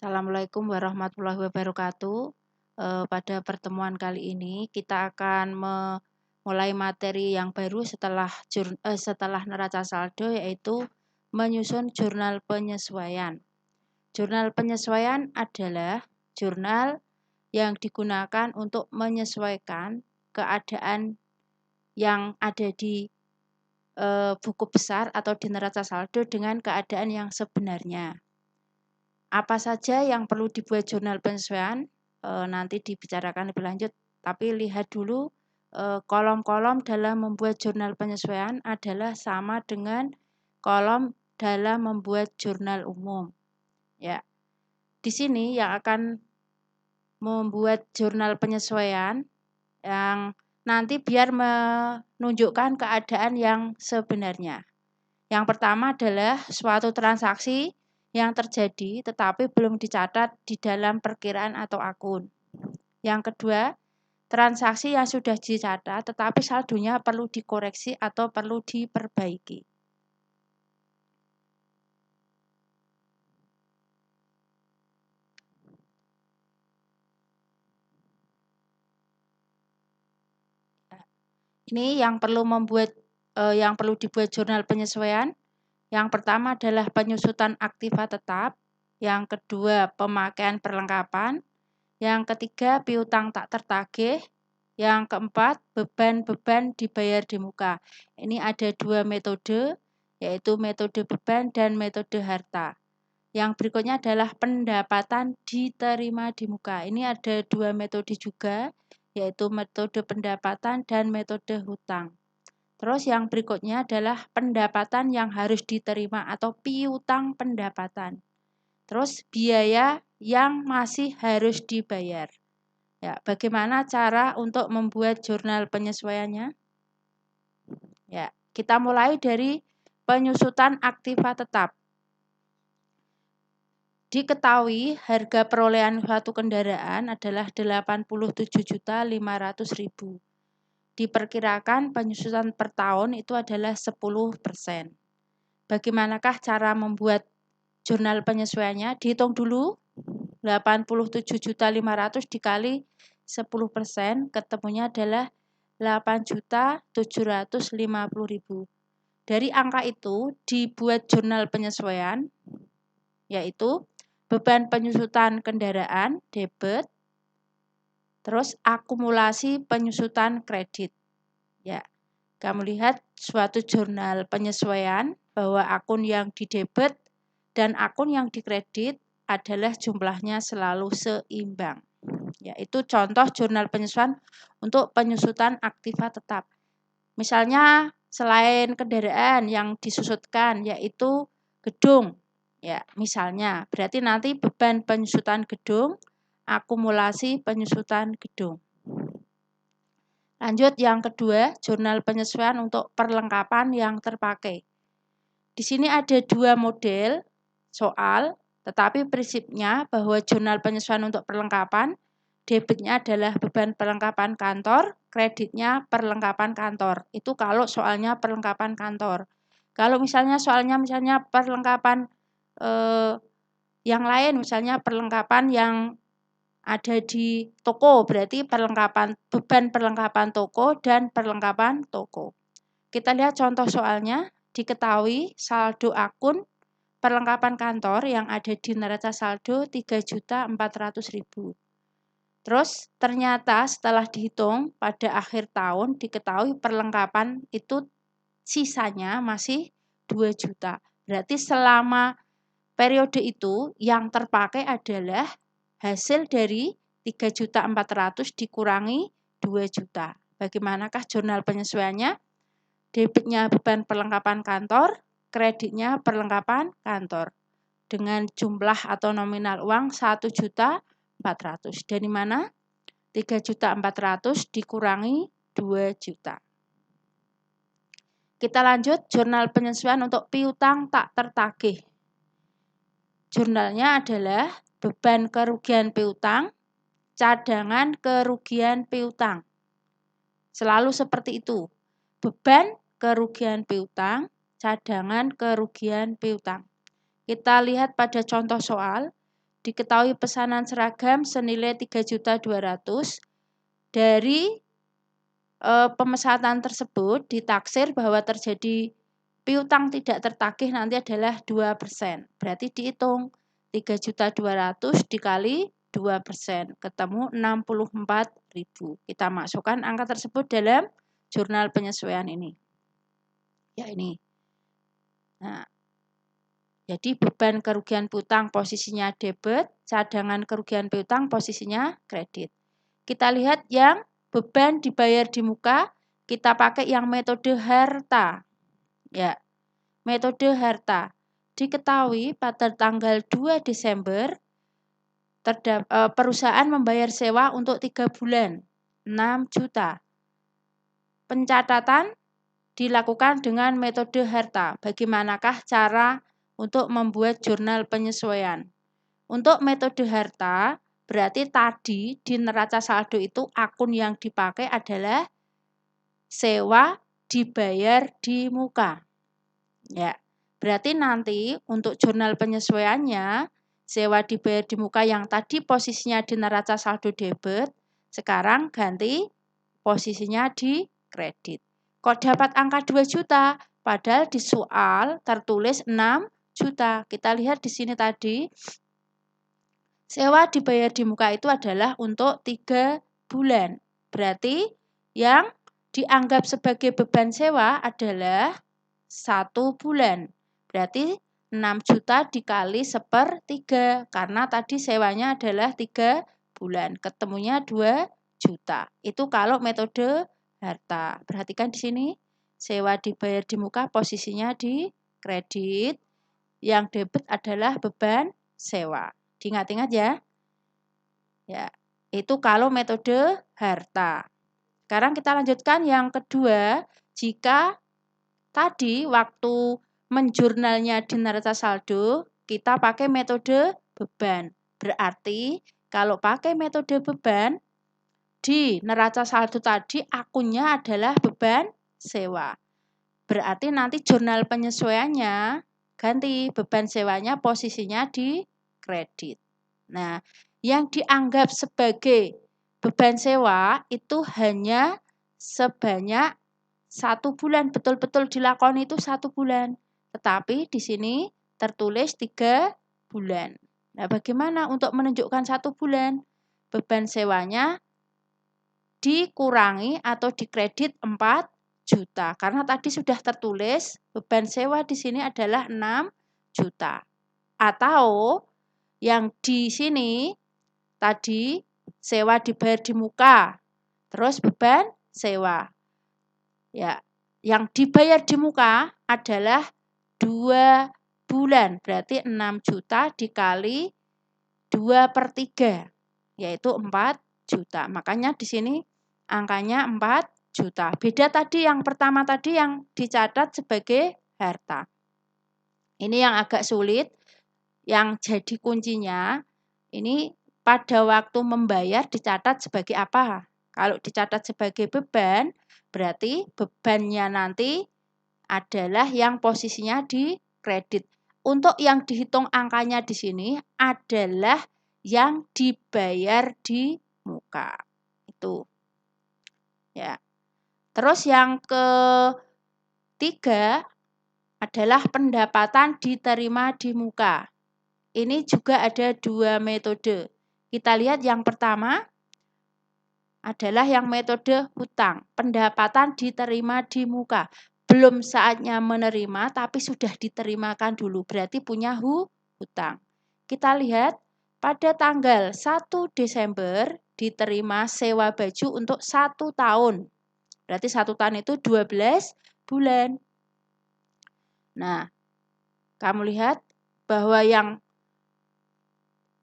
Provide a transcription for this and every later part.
Assalamualaikum warahmatullahi wabarakatuh. Pada pertemuan kali ini kita akan memulai materi yang baru setelah neraca saldo, yaitu menyusun jurnal penyesuaian. Jurnal penyesuaian adalah jurnal yang digunakan untuk menyesuaikan keadaan yang ada di buku besar atau di neraca saldo dengan keadaan yang sebenarnya. Apa saja yang perlu dibuat jurnal penyesuaian nanti dibicarakan lebih lanjut, tapi lihat dulu kolom-kolom dalam membuat jurnal penyesuaian adalah sama dengan kolom dalam membuat jurnal umum. Ya, di sini yang akan membuat jurnal penyesuaian yang nanti biar menunjukkan keadaan yang sebenarnya. Yang pertama adalah suatu transaksi yang terjadi tetapi belum dicatat di dalam perkiraan atau akun. Yang kedua, transaksi yang sudah dicatat tetapi saldonya perlu dikoreksi atau perlu diperbaiki. Ini yang perlu dibuat jurnal penyesuaian. Yang pertama adalah penyusutan aktiva tetap, yang kedua pemakaian perlengkapan, yang ketiga piutang tak tertagih, yang keempat beban-beban dibayar di muka. Ini ada dua metode, yaitu metode beban dan metode harta. Yang berikutnya adalah pendapatan diterima di muka. Ini ada dua metode juga, yaitu metode pendapatan dan metode hutang. Terus yang berikutnya adalah pendapatan yang harus diterima atau piutang pendapatan. Terus biaya yang masih harus dibayar. Ya, bagaimana cara untuk membuat jurnal penyesuaiannya? Ya, kita mulai dari penyusutan aktiva tetap. Diketahui harga perolehan suatu kendaraan adalah 87.500.000. Diperkirakan penyusutan per tahun itu adalah 10%. Bagaimanakah cara membuat jurnal penyesuaiannya? Dihitung dulu, 87.500 dikali 10%, ketemunya adalah 8.750.000. Dari angka itu dibuat jurnal penyesuaian, yaitu beban penyusutan kendaraan, debit, terus akumulasi penyusutan kredit. Ya, kamu lihat suatu jurnal penyesuaian bahwa akun yang didebit dan akun yang dikredit adalah jumlahnya selalu seimbang. Yaitu contoh jurnal penyesuaian untuk penyusutan aktiva tetap. Misalnya selain kendaraan yang disusutkan yaitu gedung. Ya, misalnya berarti nanti beban penyusutan gedung, akumulasi penyusutan gedung. Lanjut yang kedua, jurnal penyesuaian untuk perlengkapan yang terpakai. Di sini ada dua model soal, tetapi prinsipnya bahwa jurnal penyesuaian untuk perlengkapan, debitnya adalah beban perlengkapan kantor, kreditnya perlengkapan kantor. Itu kalau soalnya perlengkapan kantor. Kalau misalnya soalnya perlengkapan yang lain, misalnya perlengkapan yang ada di toko, berarti beban perlengkapan toko dan perlengkapan toko. Kita lihat contoh soalnya. Diketahui saldo akun perlengkapan kantor yang ada di neraca saldo 3.400.000. Terus ternyata setelah dihitung pada akhir tahun diketahui perlengkapan itu sisanya masih 2 juta. Berarti selama periode itu yang terpakai adalah hasil dari 3.400.000 dikurangi 2 juta. Bagaimanakah jurnal penyesuaiannya? Debitnya beban perlengkapan kantor, kreditnya perlengkapan kantor. Dengan jumlah atau nominal uang 1.400.000. Dari mana? 3.400.000 dikurangi 2 juta. Kita lanjut jurnal penyesuaian untuk piutang tak tertagih. Jurnalnya adalah beban kerugian piutang, cadangan kerugian piutang. Selalu seperti itu. Beban kerugian piutang, cadangan kerugian piutang. Kita lihat pada contoh soal. diketahui pesanan seragam senilai 3.200.000. Dari pemesanan tersebut ditaksir bahwa terjadi piutang tidak tertagih nanti adalah 2%. Berarti dihitung 3.200.000 dikali 2%, ketemu 64.000. Kita masukkan angka tersebut dalam jurnal penyesuaian ini. Ya, ini. Nah, jadi beban kerugian piutang posisinya debit, cadangan kerugian piutang posisinya kredit. Kita lihat yang beban dibayar di muka, kita pakai yang metode harta. Ya, metode harta. Diketahui pada tanggal 2 Desember perusahaan membayar sewa untuk 3 bulan, 6 juta. Pencatatan dilakukan dengan metode harta. Bagaimanakah cara untuk membuat jurnal penyesuaian? Untuk metode harta, berarti tadi di neraca saldo itu akun yang dipakai adalah sewa dibayar di muka. Ya, berarti nanti untuk jurnal penyesuaiannya, sewa dibayar di muka yang tadi posisinya di neraca saldo debit, sekarang ganti posisinya di kredit. Kok dapat angka 2 juta? Padahal di soal tertulis 6 juta. Kita lihat di sini tadi, sewa dibayar di muka itu adalah untuk 3 bulan. Berarti yang dianggap sebagai beban sewa adalah 1 bulan. Berarti 6 juta dikali 1/3 karena tadi sewanya adalah 3 bulan. Ketemunya 2 juta. Itu kalau metode harta. Perhatikan di sini, sewa dibayar di muka posisinya di kredit. Yang debit adalah beban sewa. Diingat-ingat ya. Ya, itu kalau metode harta. Sekarang kita lanjutkan yang kedua. Jika tadi waktu menjurnalnya di neraca saldo, kita pakai metode beban. Berarti kalau pakai metode beban, di neraca saldo tadi akunnya adalah beban sewa. Berarti nanti jurnal penyesuaiannya ganti beban sewanya posisinya di kredit. Nah, yang dianggap sebagai beban sewa itu hanya sebanyak 1 bulan, betul-betul dilakoni itu 1 bulan. Tetapi di sini tertulis 3 bulan. Nah, bagaimana untuk menunjukkan 1 bulan? Beban sewanya dikurangi atau dikredit 4 juta. Karena tadi sudah tertulis beban sewa di sini adalah 6 juta. Atau yang di sini tadi sewa dibayar di muka, terus beban sewa. Ya, yang dibayar di muka adalah 2 bulan, berarti 6 juta dikali 2/3, yaitu 4 juta. Makanya di sini angkanya 4 juta. Beda tadi yang pertama tadi yang dicatat sebagai harta. Ini yang agak sulit, yang jadi kuncinya, ini pada waktu membayar dicatat sebagai apa? Kalau dicatat sebagai beban, berarti bebannya nanti adalah yang posisinya di kredit. Untuk yang dihitung angkanya di sini adalah yang dibayar di muka. Itu. Ya. Terus yang ketiga adalah pendapatan diterima di muka. Ini juga ada 2 metode. Kita lihat yang pertama adalah yang metode hutang. Pendapatan diterima di muka. Belum saatnya menerima tapi sudah diterimakan dulu. Berarti punya hutang. Kita lihat pada tanggal 1 Desember diterima sewa baju untuk 1 tahun. Berarti 1 tahun itu 12 bulan. Nah, kamu lihat bahwa yang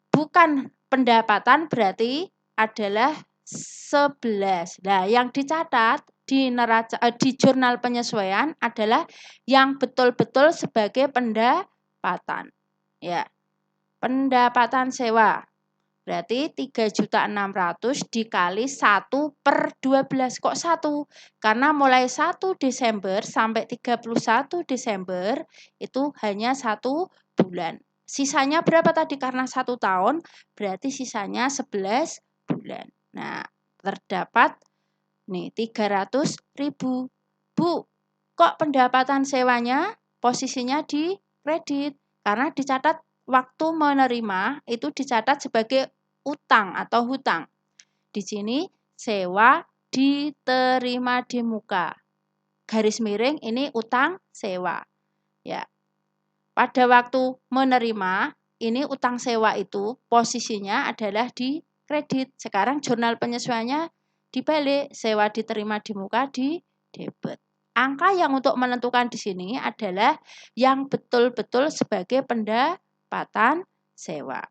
bukan pendapatan berarti adalah 11. Nah, yang dicatat di jurnal penyesuaian adalah yang betul-betul sebagai pendapatan. Ya. Pendapatan sewa. Berarti 3.600.000 dikali 1/12. Kok 1? Karena mulai 1 Desember sampai 31 Desember itu hanya 1 bulan. Sisanya berapa tadi? Karena 1 tahun, berarti sisanya 11 bulan. Nah, terdapat nih 300.000. Bu, kok pendapatan sewanya posisinya di kredit? Karena dicatat waktu menerima itu dicatat sebagai utang atau hutang. Di sini sewa diterima di muka. Garis miring ini utang sewa. Ya. Pada waktu menerima, ini utang sewa itu posisinya adalah di kredit. Sekarang jurnal penyesuaiannya dibalik, sewa diterima di muka di debit. Angka yang untuk menentukan di sini adalah yang betul-betul sebagai pendapatan sewa.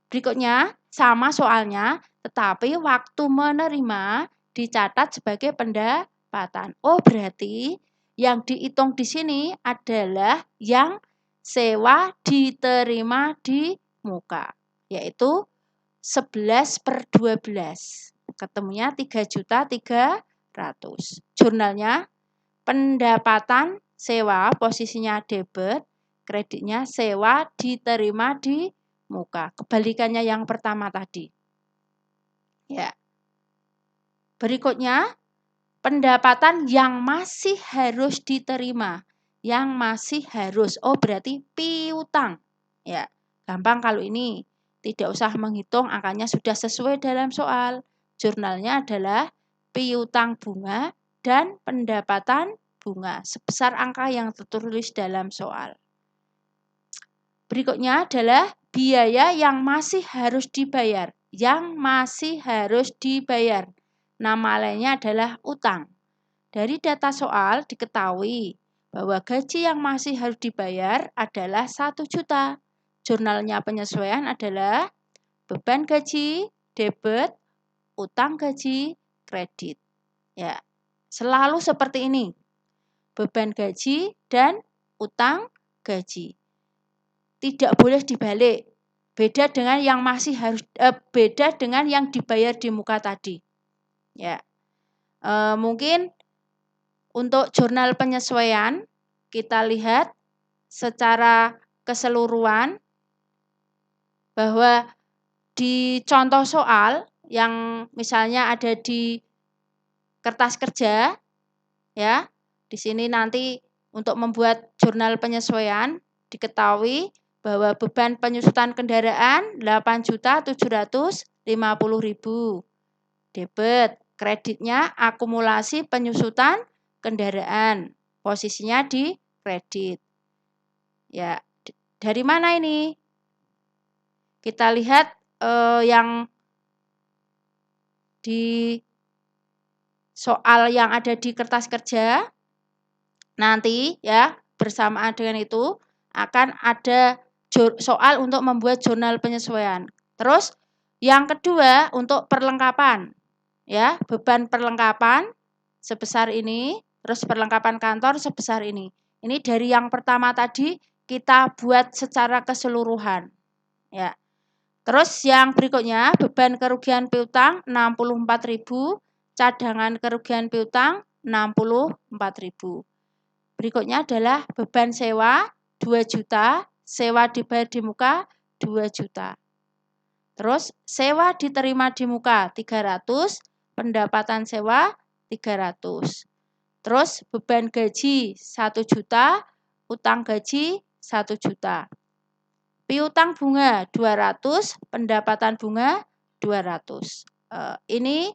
Berikutnya, sama soalnya, tetapi waktu menerima dicatat sebagai pendapatan. Oh, berarti yang dihitung di sini adalah yang sewa diterima di muka, yaitu 11/12. Ketemunya 3.300.000. Jurnalnya pendapatan sewa posisinya debit, kreditnya sewa diterima di muka. Kebalikannya yang pertama tadi. Ya. Berikutnya, pendapatan yang masih harus diterima. Yang masih harus. Oh, berarti piutang. Ya, gampang kalau ini. Tidak usah menghitung, angkanya sudah sesuai dalam soal. Jurnalnya adalah piutang bunga dan pendapatan bunga sebesar angka yang tertulis dalam soal. Berikutnya adalah biaya yang masih harus dibayar. Yang masih harus dibayar. Nama lainnya adalah utang. Dari data soal diketahui bahwa gaji yang masih harus dibayar adalah 1 juta. Jurnalnya penyesuaian adalah beban gaji, debit, utang gaji, kredit. Ya, selalu seperti ini. Beban gaji dan utang gaji. Tidak boleh dibalik. Beda dengan yang masih harus beda dengan yang dibayar di muka tadi. Ya. Mungkin untuk jurnal penyesuaian kita lihat secara keseluruhan bahwa di contoh soal yang misalnya ada di kertas kerja, ya, di sini nanti untuk membuat jurnal penyesuaian diketahui bahwa beban penyusutan kendaraan 8.750.000. Debit, kreditnya akumulasi penyusutan kendaraan. Posisinya di kredit. Ya, dari mana ini? Kita lihat yang di soal yang ada di kertas kerja. Nanti ya, bersamaan dengan itu akan ada soal untuk membuat jurnal penyesuaian. Terus yang kedua untuk perlengkapan. Ya, beban perlengkapan sebesar ini, terus perlengkapan kantor sebesar ini. Ini dari yang pertama tadi kita buat secara keseluruhan. Ya. Terus yang berikutnya beban kerugian piutang 64.000, cadangan kerugian piutang 64.000. Berikutnya adalah beban sewa 2 juta, sewa dibayar di muka 2 juta. Terus sewa diterima di muka 300, pendapatan sewa 300. Terus beban gaji 1 juta, utang gaji 1 juta. Piutang bunga 200, pendapatan bunga 200. Ini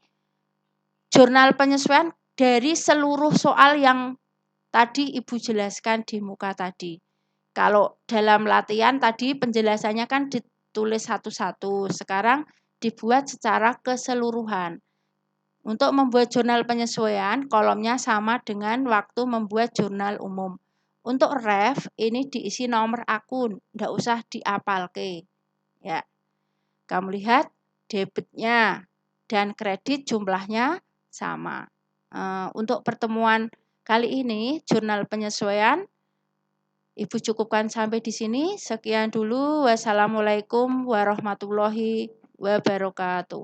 jurnal penyesuaian dari seluruh soal yang tadi Ibu jelaskan di muka tadi. Kalau dalam latihan tadi penjelasannya kan ditulis satu-satu. Sekarang dibuat secara keseluruhan. Untuk membuat jurnal penyesuaian, kolomnya sama dengan waktu membuat jurnal umum. Untuk ref, ini diisi nomor akun, tidak usah diapalke. Ya. Kamu lihat debitnya dan kredit jumlahnya sama. Untuk pertemuan kali ini, jurnal penyesuaian, Ibu cukupkan sampai di sini. Sekian dulu. Wassalamualaikum warahmatullahi wabarakatuh.